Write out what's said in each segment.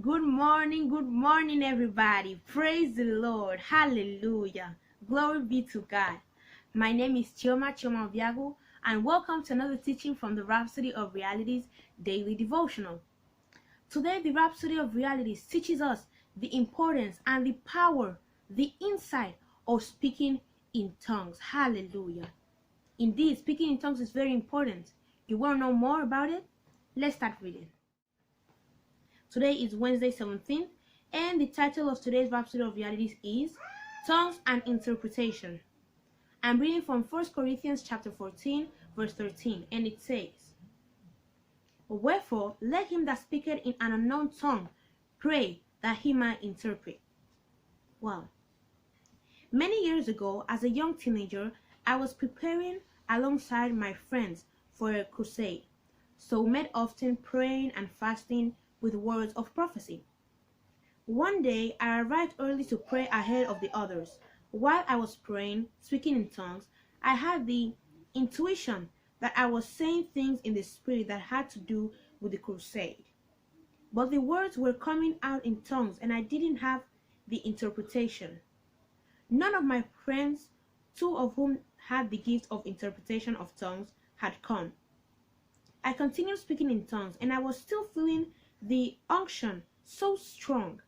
Good morning, everybody. Praise the Lord. Hallelujah. Glory be to God. My name is Chioma Obiagwu, and welcome to another teaching from the Rhapsody of Realities daily devotional. Today, the Rhapsody of Realities teaches us the importance and the power, the insight of speaking in tongues. Hallelujah. Indeed, speaking in tongues is very important. You want to know more about it? Let's start reading. Today is Wednesday 17th, and the title of today's Rhapsody of Realities is Tongues and Interpretation. I'm reading from 1 Corinthians chapter 14, verse 13, and it says, "Wherefore, let him that speaketh in an unknown tongue pray that he might interpret." Well, many years ago, as a young teenager, I was preparing alongside my friends for a crusade, so met often praying and fasting with words of prophecy. One day, I arrived early to pray ahead of the others. While I was praying, speaking in tongues, I had the intuition that I was saying things in the spirit that had to do with the crusade. But the words were coming out in tongues, and I didn't have the interpretation. None of my friends, two of whom had the gift of interpretation of tongues, had come. I continued speaking in tongues, and I was still feeling the unction so strong.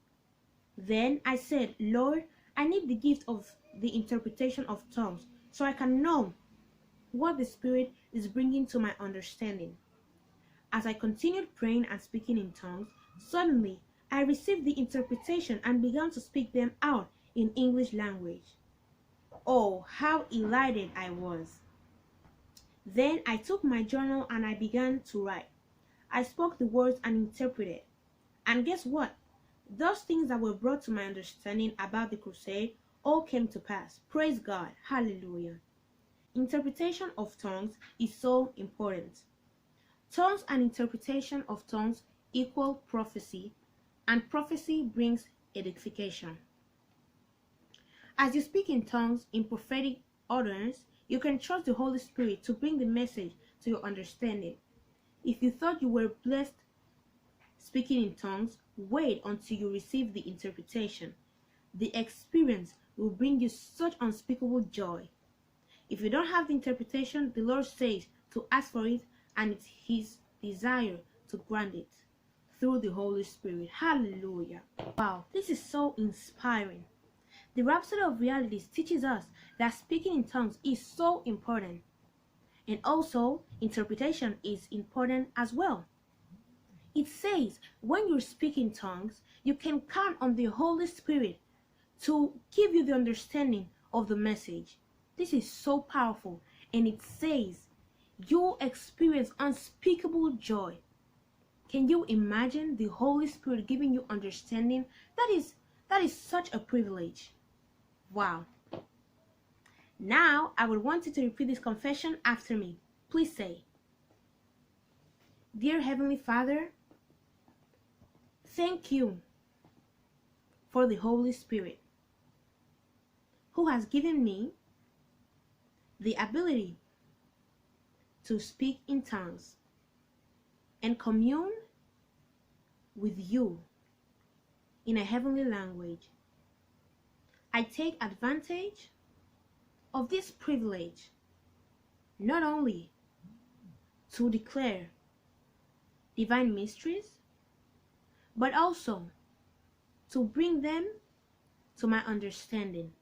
Then I said, "Lord, I need the gift of the interpretation of tongues so I can know what the Spirit is bringing to my understanding." As I continued praying and speaking in tongues, suddenly I received the interpretation and began to speak them out in English language. Oh, how elated I was! Then I took my journal and I began to write. I spoke the words and interpreted. And guess what? Those things that were brought to my understanding about the crusade all came to pass. Praise God. Hallelujah. Interpretation of tongues is so important. Tongues and interpretation of tongues equal prophecy, and prophecy brings edification. As you speak in tongues in prophetic utterance, you can trust the Holy Spirit to bring the message to your understanding. If you thought you were blessed speaking in tongues, wait until you receive the interpretation. The experience will bring you such unspeakable joy. If you don't have the interpretation, the Lord says to ask for it, and it's His desire to grant it through the Holy Spirit. Hallelujah. Wow, this is so inspiring. The Rhapsody of Realities teaches us that speaking in tongues is so important. And also, interpretation is important as well. It says when you speak in tongues, you can count on the Holy Spirit to give you the understanding of the message. This is so powerful, and it says you'll experience unspeakable joy. Can you imagine the Holy Spirit giving you understanding? That is such a privilege. Wow. Now, I would want you to repeat this confession after me. Please say, "Dear Heavenly Father, thank you for the Holy Spirit who has given me the ability to speak in tongues and commune with you in a heavenly language. I take advantage of this privilege not only to declare divine mysteries, but also to bring them to my understanding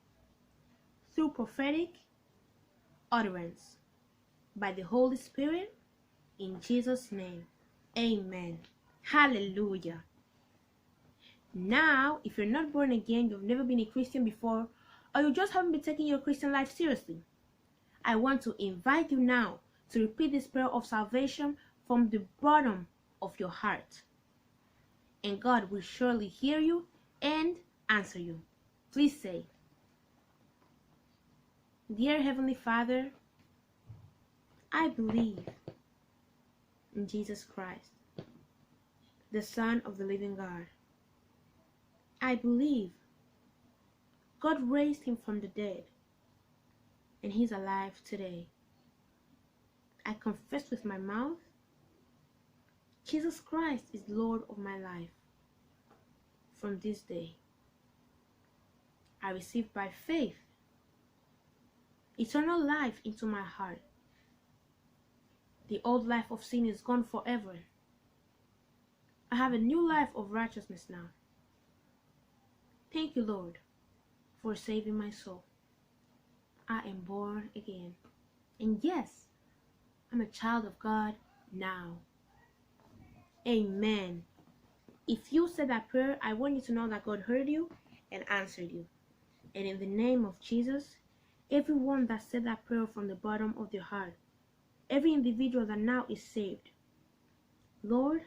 through prophetic utterance by the Holy Spirit, in Jesus' name. Amen. Hallelujah." Now, if you're not born again, you've never been a Christian before, or you just haven't been taking your Christian life seriously, I want to invite you now to repeat this prayer of salvation from the bottom of your heart. And God will surely hear you and answer you. Please say, "Dear Heavenly Father, I believe in Jesus Christ, the Son of the living God. I believe God raised him from the dead, and he's alive today. I confess with my mouth Jesus Christ is Lord of my life. from this day. I receive by faith eternal life into my heart. The old life of sin is gone forever. I have a new life of righteousness now. Thank you, Lord, for saving my soul. I am born again. And yes, I'm a child of God now. Amen. If you said that prayer, I want you to know that God heard you and answered you. And in the name of Jesus, everyone that said that prayer from the bottom of their heart, every individual that now is saved, Lord,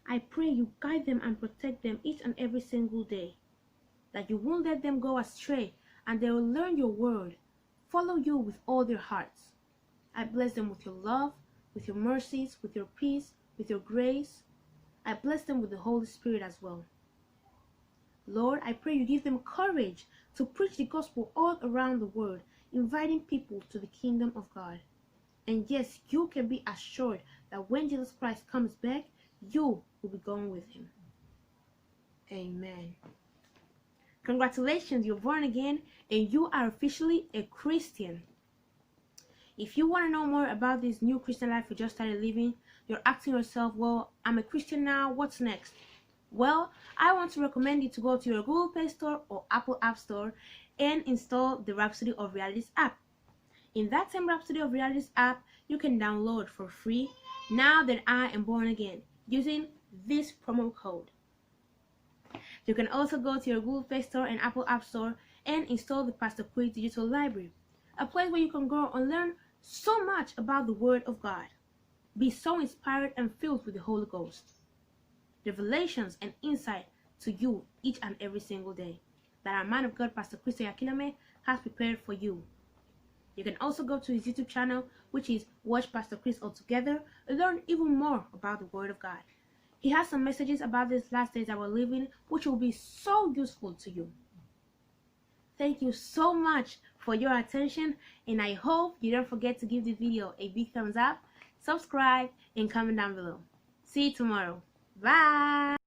I pray you guide them and protect them each and every single day, that you won't let them go astray, and they will learn your word, follow you with all their hearts. I bless them with your love, with your mercies, with your peace, with your grace. I bless them with the Holy Spirit as well. Lord, I pray you give them courage to preach the gospel all around the world, inviting people to the kingdom of God. And yes, you can be assured that when Jesus Christ comes back, you will be going with him. Amen. Congratulations, you're born again and you are officially a Christian. If you want to know more about this new Christian life you just started living, you're asking yourself, well, I'm a Christian now, what's next? Well, I want to recommend you to go to your Google Play Store or Apple App Store and install the Rhapsody of Realities app. In that same Rhapsody of Realities app, you can download for free Now That I Am Born Again using this promo code. You can also go to your Google Play Store and Apple App Store and install the Pastor Chris Digital Library, a place where you can go and learn so much about the Word of God. Be so inspired and filled with the Holy Ghost. Revelations and insight to you each and every single day that our man of God, Pastor Chris Digital, has prepared for you. You can also go to his YouTube channel, which is Watch Pastor Chris Altogether, and learn even more about the Word of God. He has some messages about these last days that we're living, which will be so useful to you. Thank you so much for your attention, and I hope you don't forget to give this video a big thumbs up, subscribe, and comment down below. See you tomorrow. Bye!